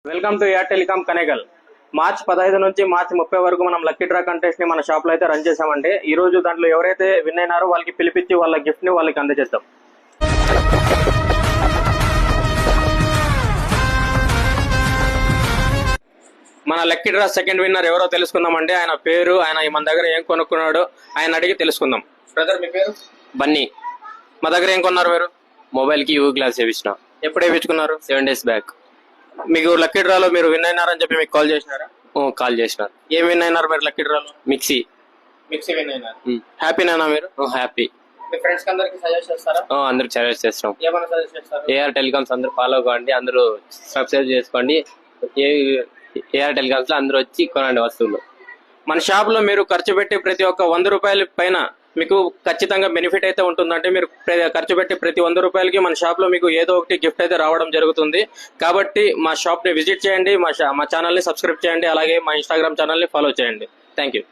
Welcome to air telecom Kanegal. March 15 నుంచి March 30 వరకు మనం లక్కీ డ్రా కంటెస్ట్ ని మన షాప్ లో అయితే రన్ చేసామండి. ఈ రోజు దాంట్లో ఎవరైతే విన్ అయినారో వాళ్ళకి పిలిపించి వాళ్ళ గిఫ్ట్ ని వాళ్ళకి అందజేద్దాం. మన లక్కీ డ్రా సెకండ్ విన్నర్ ఎవరో తెలుసుకుందామండి. ఆయన పేరు, ఆయన మన దగ్గర ఏం కొనుక్కున్నాడో ఆయన అడిగి తెలుసుకుందాం. బ్రదర్, మీ పేరు? బన్నీ. మా దగ్గర ఏం కొన్నారు మీరు? మొబైల్ కి యూ గ్లాస్ వేయించిన ఎప్పుడు వేయించుకున్నారు? 7 days బ్యాక్. మీకు లక్కీ డ్రాలో మీరు విన్ అయినారని చెప్పి మీకు కాల్ చేసినారా? కాల్ చేసినారు. ఏం విన్ అయినారు మీరు లక్కీ డ్రాలో? మిక్సీ విన్ అయినారు. హ్యాపీనేనా మీరు? హ్యాపీ. మీ ఫ్రెండ్స్ అందరికి సజెస్ట్ చేస్తారా? అందరికి సజెస్ట్ చేస్తాం. ఏమైనా సజెస్ట్ చేస్తారు? ఏఆర్ టెలికామ్స్ అందరూ ఫాలో కావండి, అందరూ సబ్స్క్రైబ్ చేసుకోండి. ఏఆర్ టెలికామ్స్ లో అందరూ వచ్చి కొనండి వస్తువులు. మన షాప్ లో మీరు ఖర్చు పెట్టి ప్రతి ఒక్క 100 రూపాయల పైన మీకు ఖచ్చితంగా బెనిఫిట్ అయితే ఉంటుందంటే మీరు ఖర్చు పెట్టి ప్రతి 100 రూపాయలకి మన షాప్ లో మీకు ఏదో ఒకటి గిఫ్ట్ అయితే రావడం జరుగుతుంది. కాబట్టి మా షాప్ ని విజిట్ చేయండి, మా ఛానల్ ని సబ్స్క్రైబ్ చేయండి, అలాగే మా ఇన్స్టాగ్రామ్ ఛానల్ ని ఫాలో చేయండి. Thank you.